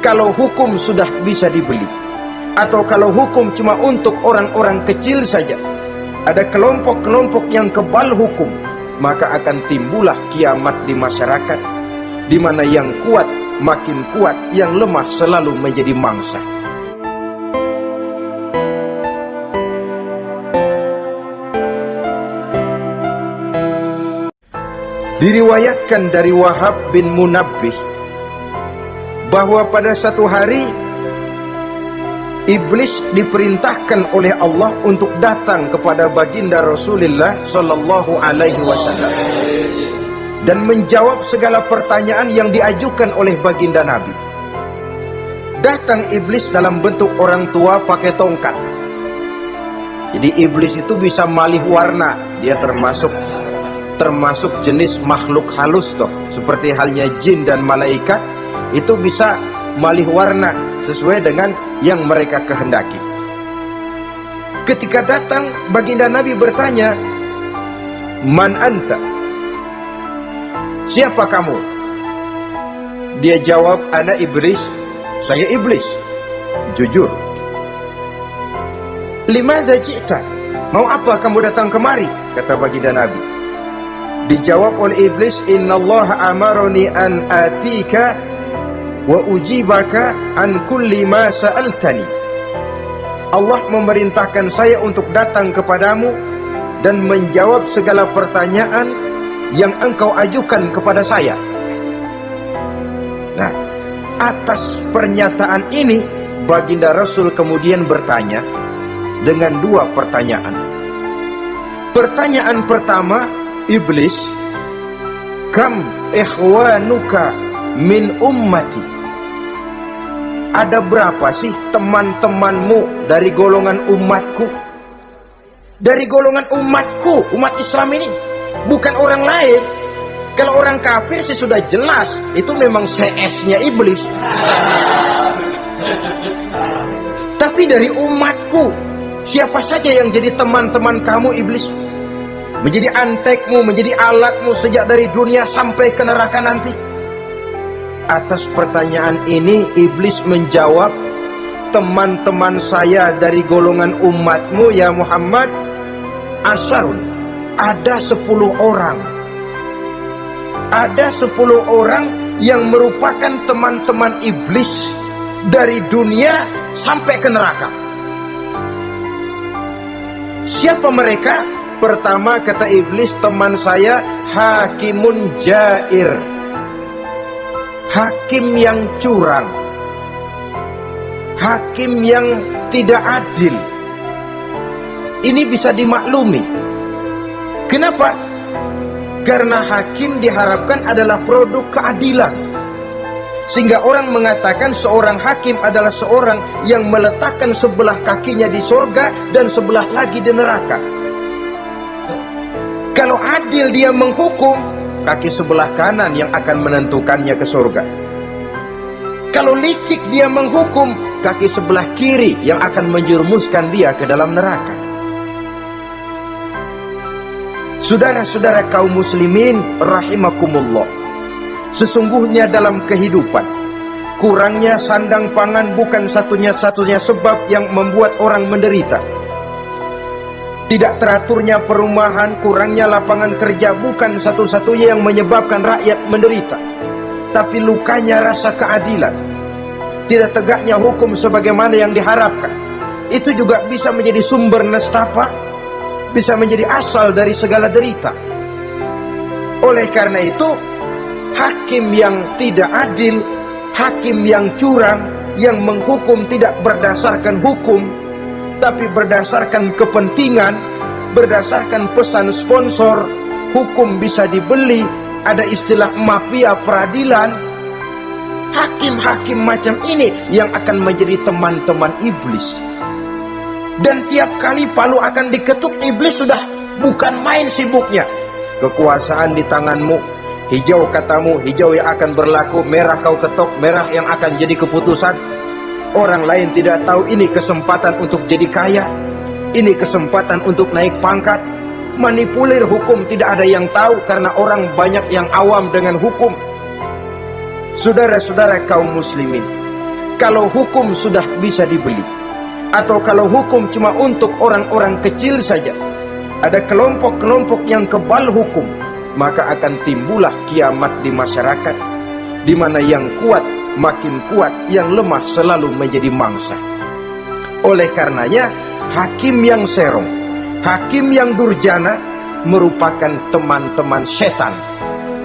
kalau hukum sudah bisa dibeli, atau kalau hukum cuma untuk orang-orang kecil saja, ada kelompok-kelompok yang kebal hukum, maka akan timbullah kiamat di masyarakat, di mana yang kuat makin kuat, yang lemah selalu menjadi mangsa. Diriwayatkan dari Wahab bin Munabbih bahwa pada satu hari iblis diperintahkan oleh Allah untuk datang kepada baginda Rasulullah sallallahu alaihi wasallam dan menjawab segala pertanyaan yang diajukan oleh baginda Nabi. Datang iblis dalam bentuk orang tua pakai tongkat. Jadi iblis itu bisa malih warna, dia termasuk jenis makhluk halus toh, seperti halnya jin dan malaikat, itu bisa malih warna sesuai dengan yang mereka kehendaki. Ketika datang, baginda Nabi bertanya, "Man anta?" Siapa kamu? Dia jawab, "Ana iblis." Saya iblis. Jujur. "Limadza ji'ta?" Mau apa kamu datang kemari? Kata baginda Nabi. Dijawab oleh iblis, "Innallaha amaroni an atika wa ujibaka an kulli ma sa'altani." Allah memerintahkan saya untuk datang kepadamu dan menjawab segala pertanyaan yang engkau ajukan kepada saya. Nah, atas pernyataan ini baginda Rasul kemudian bertanya dengan dua pertanyaan. Pertanyaan pertama, iblis, "Kam ikhwanuka min ummati?" Ada berapa sih teman-temanmu dari golongan umatku? Dari golongan umatku, umat Islam ini, bukan orang lain. Kalau orang kafir sih sudah jelas, itu memang CS-nya iblis. Tapi dari umatku, siapa saja yang jadi teman-teman kamu iblis? Menjadi antekmu, menjadi alatmu sejak dari dunia sampai ke neraka nanti. Atas pertanyaan ini iblis menjawab, "Teman-teman saya dari golongan umatmu ya Muhammad, asyarun, ada 10 orang. Ada 10 orang yang merupakan teman-teman iblis dari dunia sampai ke neraka." Siapa mereka? Pertama kata iblis, "Teman saya hakimun jair." Hakim yang curang, hakim yang tidak adil. Ini bisa dimaklumi. Kenapa? Karena hakim diharapkan adalah produk keadilan. Sehingga orang mengatakan seorang hakim adalah seorang yang meletakkan sebelah kakinya di surga dan sebelah lagi di neraka. Kalau adil dia menghukum, kaki sebelah kanan yang akan menentukannya ke surga. Kalau licik dia menghukum, kaki sebelah kiri yang akan menjerumuskan dia ke dalam neraka. Saudara-saudara kaum muslimin rahimakumullah, sesungguhnya dalam kehidupan, kurangnya sandang pangan bukan satunya-satunya sebab yang membuat orang menderita. Tidak teraturnya perumahan, kurangnya lapangan kerja bukan satu-satunya yang menyebabkan rakyat menderita. Tapi lukanya rasa keadilan, tidak tegaknya hukum sebagaimana yang diharapkan, itu juga bisa menjadi sumber nestapa, bisa menjadi asal dari segala derita. Oleh karena itu, hakim yang tidak adil, hakim yang curang, yang menghukum tidak berdasarkan hukum, tapi berdasarkan kepentingan, berdasarkan pesan sponsor, hukum bisa dibeli, ada istilah mafia peradilan. Hakim-hakim macam ini yang akan menjadi teman-teman iblis. Dan tiap kali palu akan diketuk, iblis sudah bukan main sibuknya. Kekuasaan di tanganmu, hijau katamu, hijau yang akan berlaku, merah kau ketok, merah yang akan jadi keputusan. Orang lain tidak tahu ini kesempatan untuk jadi kaya, ini kesempatan untuk naik pangkat. Manipulir hukum tidak ada yang tahu karena orang banyak yang awam dengan hukum. Saudara-saudara kaum muslimin, kalau hukum sudah bisa dibeli, atau kalau hukum cuma untuk orang-orang kecil saja, ada kelompok-kelompok yang kebal hukum, maka akan timbullah kiamat di masyarakat, di mana yang kuat makin kuat, yang lemah selalu menjadi mangsa. Oleh karenanya, hakim yang serong, hakim yang durjana merupakan teman-teman setan,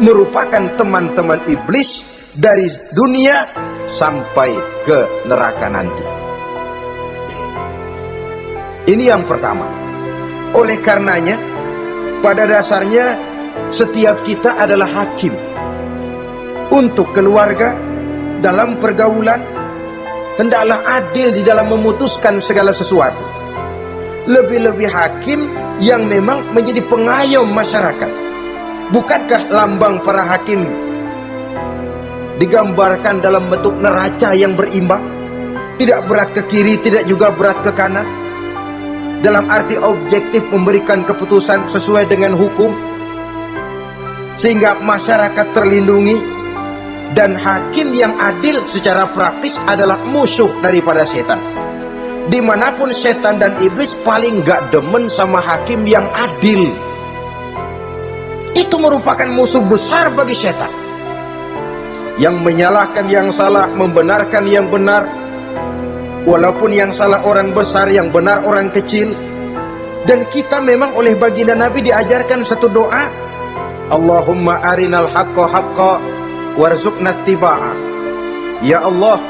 merupakan teman-teman iblis dari dunia sampai ke neraka nanti. Ini yang pertama. Oleh karenanya, pada dasarnya setiap kita adalah hakim untuk keluarga. Dalam pergaulan hendaklah adil di dalam memutuskan segala sesuatu. Lebih-lebih hakim yang memang menjadi pengayom masyarakat. Bukankah lambang para hakim digambarkan dalam bentuk neraca yang berimbang, tidak berat ke kiri, tidak juga berat ke kanan, dalam arti objektif memberikan keputusan sesuai dengan hukum, sehingga masyarakat terlindungi. Dan hakim yang adil secara praktis adalah musuh daripada setan. Dimanapun setan dan iblis paling gak demen sama hakim yang adil. Itu merupakan musuh besar bagi setan, yang menyalahkan yang salah, membenarkan yang benar, walaupun yang salah orang besar, yang benar orang kecil. Dan kita memang oleh baginda Nabi diajarkan satu doa, Allahumma arinal haqqa haqqa warzuqna tibaa. Ya Allah,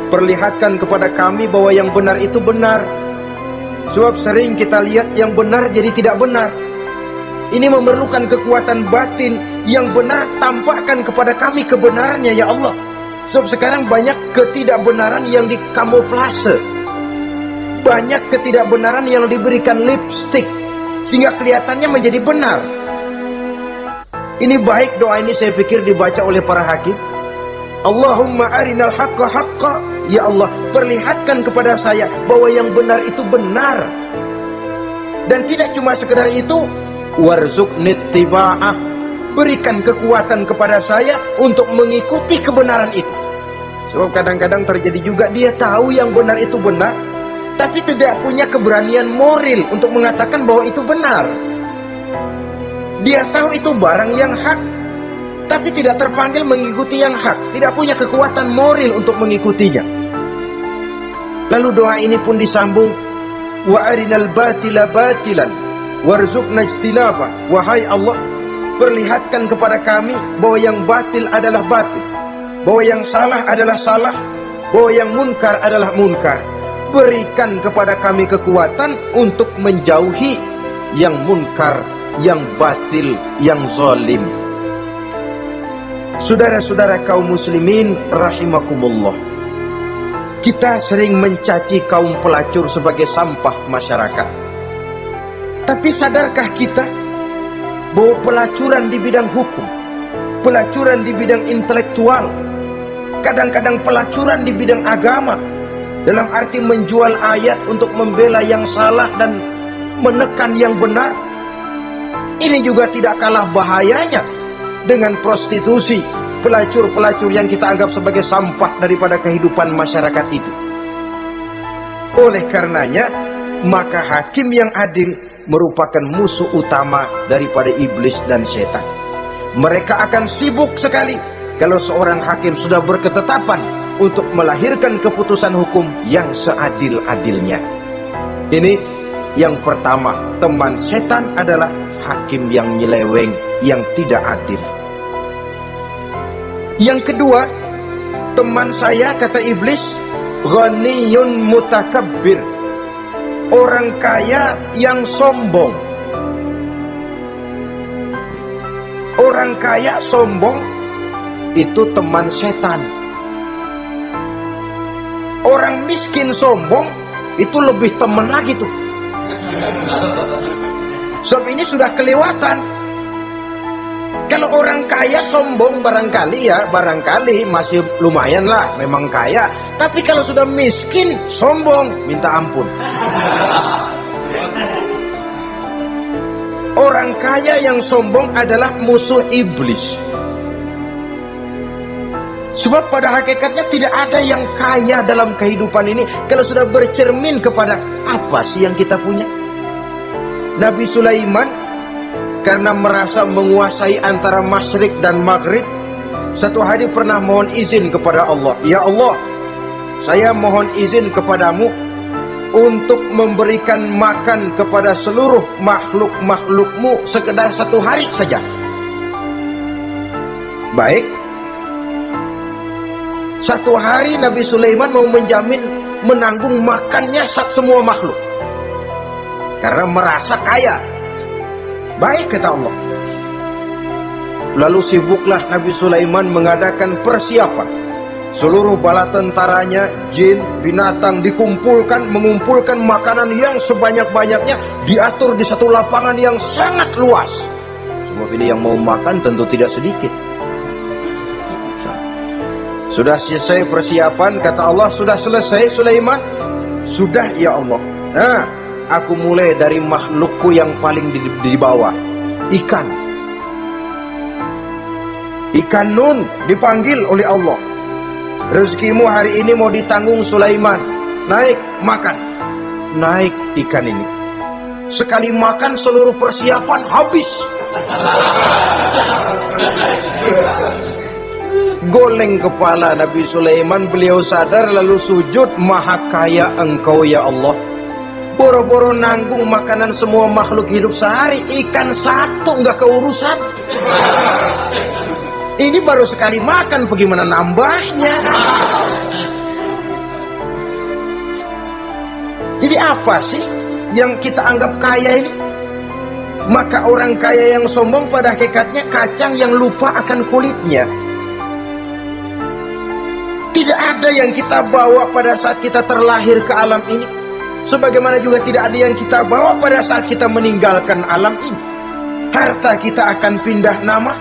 perlihatkan kepada kami bahwa yang benar itu benar. Sebab sering kita lihat yang benar jadi tidak benar. Ini memerlukan kekuatan batin. Yang benar tampakkan kepada kami kebenarannya ya Allah. Sebab sekarang banyak ketidakbenaran yang dikamuflase, banyak ketidakbenaran yang diberikan lipstick sehingga kelihatannya menjadi benar. Ini baik doa ini saya pikir dibaca oleh para hakim. Allahumma arinal haqqa haqqa. Ya Allah, perlihatkan kepada saya bahwa yang benar itu benar. Dan tidak cuma sekedar itu, warzuqni tiba'ah. Berikan kekuatan kepada saya untuk mengikuti kebenaran itu. Sebab kadang-kadang terjadi juga dia tahu yang benar itu benar, tapi tidak punya keberanian moral untuk mengatakan bahwa itu benar. Dia tahu itu barang yang hak, tapi tidak terpanggil mengikuti yang hak, tidak punya kekuatan moral untuk mengikutinya. Lalu doa ini pun disambung, wa arinal batila batilan warzuqna ijtinaba. Wahai Allah, perlihatkan kepada kami bahwa yang batil adalah batil, bahwa yang salah adalah salah, bahwa yang munkar adalah munkar. Berikan kepada kami kekuatan untuk menjauhi yang munkar, yang batil, yang zalim. Saudara-saudara kaum muslimin rahimakumullah, kita sering mencaci kaum pelacur sebagai sampah masyarakat. Tapi sadarkah kita bahwa pelacuran di bidang hukum, pelacuran di bidang intelektual, kadang-kadang pelacuran di bidang agama, dalam arti menjual ayat untuk membela yang salah dan menekan yang benar, ini juga tidak kalah bahayanya dengan prostitusi, pelacur-pelacur yang kita anggap sebagai sampah daripada kehidupan masyarakat itu. Oleh karenanya, maka hakim yang adil merupakan musuh utama daripada iblis dan setan. Mereka akan sibuk sekali kalau seorang hakim sudah berketetapan untuk melahirkan keputusan hukum yang seadil-adilnya. Ini yang pertama, teman setan adalah hakim yang nyeleweng, yang tidak adil. Yang kedua, teman saya, kata iblis, ghaniyun mutakabbir, orang kaya yang sombong. Orang kaya sombong itu teman setan. Orang miskin sombong itu lebih teman lagi tuh. Sebab ini sudah kelewatan. Kalau orang kaya sombong barangkali masih lumayan lah, memang kaya. Tapi kalau sudah miskin sombong, minta ampun. Orang kaya yang sombong adalah musuh iblis. Sebab pada hakikatnya tidak ada yang kaya dalam kehidupan ini kalau sudah bercermin kepada apa sih yang kita punya. Nabi Sulaiman karena merasa menguasai antara masyrik dan maghrib, satu hari pernah mohon izin kepada Allah. Ya Allah, saya mohon izin kepadamu untuk memberikan makan kepada seluruh makhluk-makhlukmu sekedar satu hari saja. Baik. Satu hari Nabi Sulaiman mau menjamin menanggung makannya semua makhluk. Karena merasa kaya. Baik, kata Allah. Lalu sibuklah Nabi Sulaiman mengadakan persiapan. Seluruh bala tentaranya, jin, binatang dikumpulkan, mengumpulkan makanan yang sebanyak-banyaknya, diatur di satu lapangan yang sangat luas. Sebab ini yang mau makan tentu tidak sedikit. Sudah selesai persiapan, kata Allah, sudah selesai Sulaiman? Sudah ya Allah. Nah, aku mulai dari makhlukku yang paling di bawah, ikan. Ikan Nun dipanggil oleh Allah. Rezekimu hari ini mau ditanggung Sulaiman. Naik, makan. Naik ikan ini. Sekali makan seluruh persiapan habis. Goleng kepala Nabi Sulaiman, beliau sadar lalu sujud, maha kaya engkau ya Allah. Boro-boro nanggung makanan semua makhluk hidup sehari, ikan satu nggak keurusan. Ini baru sekali makan, bagaimana nambahnya? Jadi apa sih yang kita anggap kaya ini? Maka orang kaya yang sombong pada hakikatnya kacang yang lupa akan kulitnya. Tidak ada yang kita bawa pada saat kita terlahir ke alam ini, sebagaimana juga tidak ada yang kita bawa pada saat kita meninggalkan alam ini. Harta kita akan pindah nama.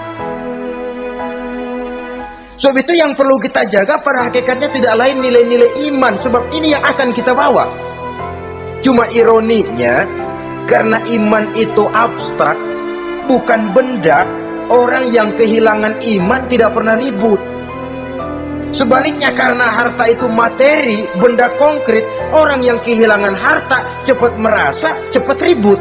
Sebab itu yang perlu kita jaga pada hakikatnya tidak lain nilai-nilai iman, sebab ini yang akan kita bawa. Cuma ironinya, karena iman itu abstrak, bukan benda, orang yang kehilangan iman tidak pernah ribut. Sebaliknya, karena harta itu materi, benda konkret, orang yang kehilangan harta cepat merasa, cepat ribut.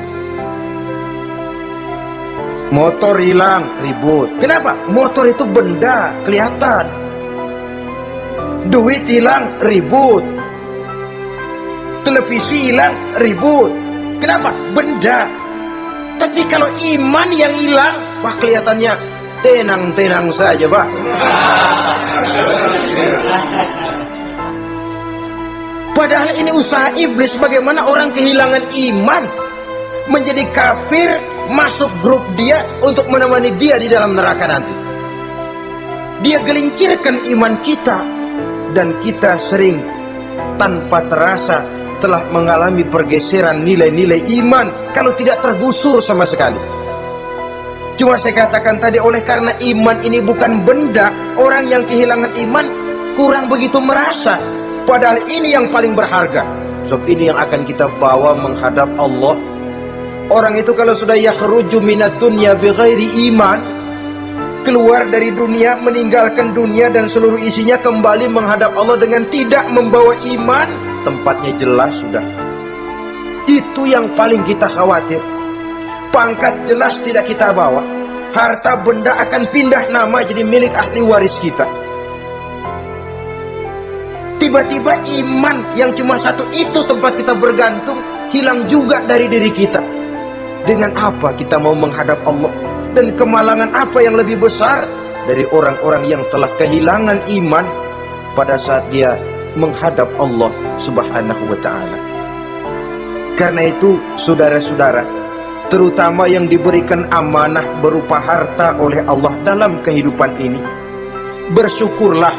Motor hilang, ribut. Kenapa? Motor itu benda, kelihatan. Duit hilang, ribut. Televisi hilang, ribut. Kenapa? Benda. Tapi kalau iman yang hilang, wah kelihatannya tenang-tenang saja, Pak. Padahal ini usaha iblis, bagaimana orang kehilangan iman menjadi kafir, masuk grup dia untuk menemani dia di dalam neraka nanti. Dia gelincirkan iman kita, dan kita sering tanpa terasa telah mengalami pergeseran nilai-nilai iman kalau tidak tergusur sama sekali. Cuma saya katakan tadi, oleh karena iman ini bukan benda, orang yang kehilangan iman kurang begitu merasa. Padahal ini yang paling berharga. Sebab ini yang akan kita bawa menghadap Allah. Orang itu kalau sudah yakhruju minad dunya bighairi iman, keluar dari dunia, meninggalkan dunia dan seluruh isinya, kembali menghadap Allah dengan tidak membawa iman, tempatnya jelas sudah. Itu yang paling kita khawatir. Pangkat jelas tidak kita bawa, harta benda akan pindah nama jadi milik ahli waris kita. Tiba-tiba iman yang cuma satu itu tempat kita bergantung hilang juga dari diri kita. Dengan apa kita mau menghadap Allah? Dan kemalangan apa yang lebih besar dari orang-orang yang telah kehilangan iman pada saat dia menghadap Allah Subhanahu wa ta'ala. Karena itu saudara-saudara, terutama yang diberikan amanah berupa harta oleh Allah dalam kehidupan ini, bersyukurlah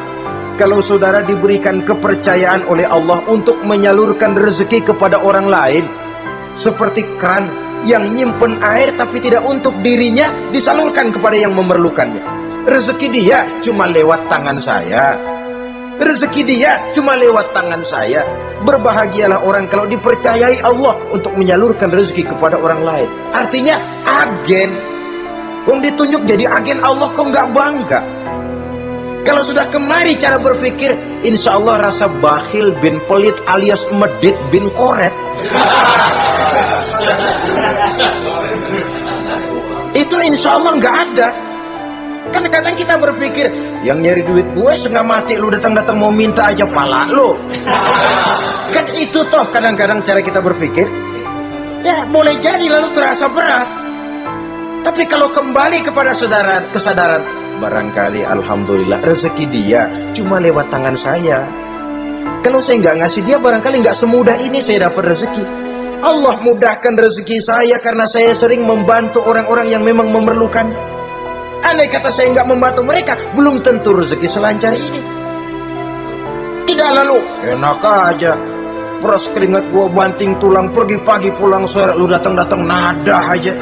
kalau saudara diberikan kepercayaan oleh Allah untuk menyalurkan rezeki kepada orang lain. Seperti keran yang nyimpen air tapi tidak untuk dirinya, disalurkan kepada yang memerlukannya. Rezeki dia cuma lewat tangan saya, rezeki dia cuma lewat tangan saya. Berbahagialah orang kalau dipercayai Allah untuk menyalurkan rezeki kepada orang lain. Artinya agen. Wong ditunjuk jadi agen Allah, kok nggak bangga? Kalau sudah kemari cara berpikir, insya Allah rasa bakhil bin pelit alias medit bin koret. Itu insya Allah nggak ada. Kan kadang kita berpikir, yang nyari duit gue setengah mati, lu datang-datang mau minta aja pala lu. Kan itu toh kadang-kadang cara kita berpikir. Ya boleh jadi lalu terasa berat. Tapi kalau kembali kepada kesadaran, barangkali alhamdulillah rezeki dia cuma lewat tangan saya. Kalau saya nggak ngasih dia, barangkali nggak semudah ini saya dapat rezeki. Allah mudahkan rezeki saya karena saya sering membantu orang-orang yang memang memerlukan. Andai kata saya nggak membantu mereka, belum tentu rezeki selancar ini. Tidak lalu enak aja, peras keringat gua banting tulang, pergi pagi pulang sore, lu datang-datang nada aja.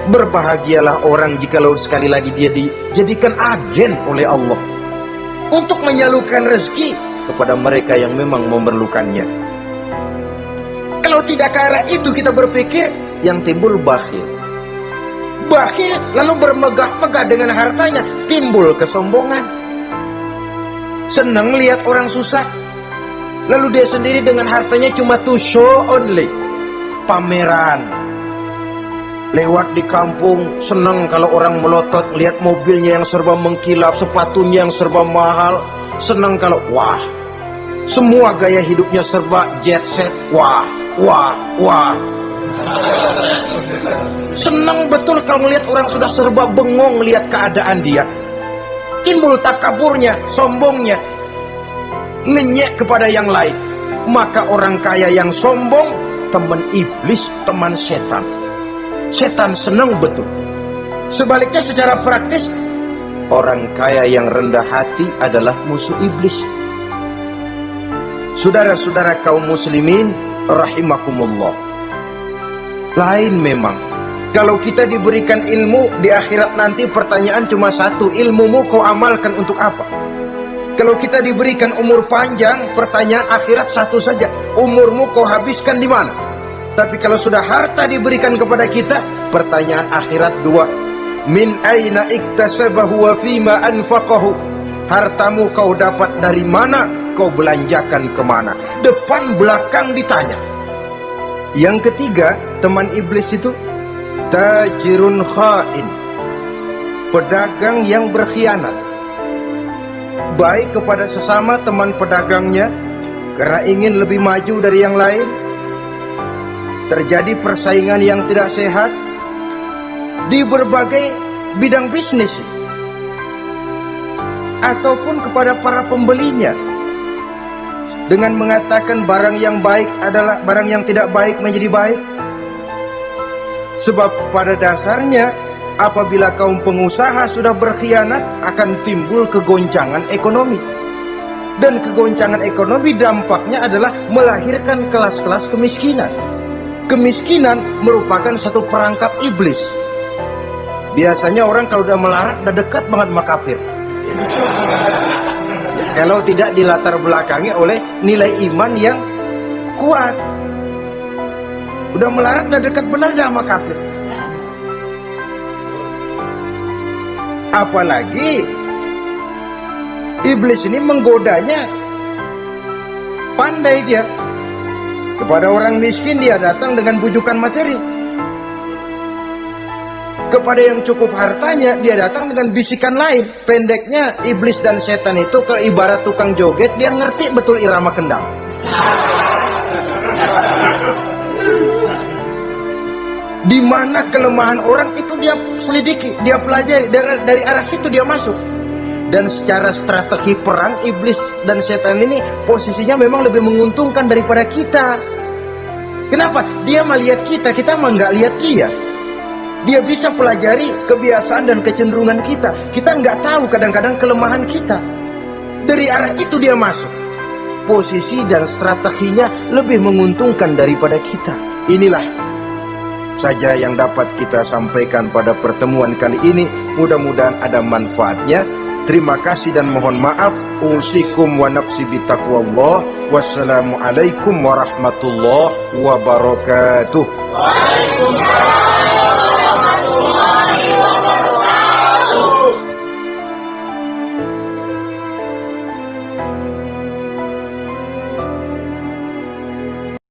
Berbahagialah orang jikalau sekali lagi dia dijadikan agen oleh Allah untuk menyalurkan rezeki kepada mereka yang memang memerlukannya. Kalau tidak ke arah itu kita berpikir, yang timbul bakhil. Bakhil lalu bermegah-megah dengan hartanya, timbul kesombongan. Senang lihat orang susah, lalu dia sendiri dengan hartanya cuma to show only, pameran. Lewat di kampung, senang kalau orang melotot, lihat mobilnya yang serba mengkilap, sepatunya yang serba mahal. Senang kalau, wah, semua gaya hidupnya serba jet set, wah. Senang betul kalau melihat orang sudah serba bengong, lihat keadaan dia. Timbul takaburnya, sombongnya, ngenyek kepada yang lain. Maka orang kaya yang sombong, teman iblis, teman setan. Setan senang betul. Sebaliknya secara praktis, orang kaya yang rendah hati adalah musuh iblis. Saudara-saudara kaum muslimin rahimakumullah, lain memang kalau kita diberikan ilmu di akhirat nanti, pertanyaan cuma satu, ilmumu kau amalkan untuk apa? Kalau kita diberikan umur panjang, pertanyaan akhirat satu saja, umurmu kau habiskan di mana? Tapi kalau sudah harta diberikan kepada kita, pertanyaan akhirat dua. Min aina iktasabahu wa fima anfaqahu. Hartamu kau dapat dari mana, kau belanjakan kemana? Depan belakang ditanya. Yang ketiga, teman iblis itu tajirun khain, pedagang yang berkhianat. Baik kepada sesama teman pedagangnya karena ingin lebih maju dari yang lain. Terjadi persaingan yang tidak sehat di berbagai bidang bisnis, ataupun kepada para pembelinya dengan mengatakan barang yang baik adalah barang yang tidak baik menjadi baik. Sebab pada dasarnya apabila kaum pengusaha sudah berkhianat, akan timbul kegoncangan ekonomi. Dan kegoncangan ekonomi dampaknya adalah melahirkan kelas-kelas kemiskinan. Kemiskinan merupakan satu perangkap iblis. Biasanya orang kalau udah melarat, udah dekat banget sama kafir. Kalau tidak dilatar belakangi oleh nilai iman yang kuat, udah melarat, udah dekat benar dah sama kafir. Apalagi iblis ini menggodanya pandai dia. Kepada orang miskin dia datang dengan bujukan materi. Kepada yang cukup hartanya dia datang dengan bisikan lain. Pendeknya iblis dan setan itu kalau ibarat tukang joget, dia ngerti betul irama kendang. Di mana kelemahan orang itu dia selidiki, dia pelajari, dari arah situ dia masuk. Dan secara strategi perang, iblis dan setan ini posisinya memang lebih menguntungkan daripada kita. Kenapa? Dia melihat kita, kita mah nggak lihat dia. Dia bisa pelajari kebiasaan dan kecenderungan kita. Kita nggak tahu kadang-kadang kelemahan kita. Dari arah itu dia masuk. Posisi dan strateginya lebih menguntungkan daripada kita. Inilah saja yang dapat kita sampaikan pada pertemuan kali ini. Mudah-mudahan ada manfaatnya. Terima kasih dan mohon maaf. Usikum wa nafsi bitaqwallah. Wassalamualaikum warahmatullahi wabarakatuh.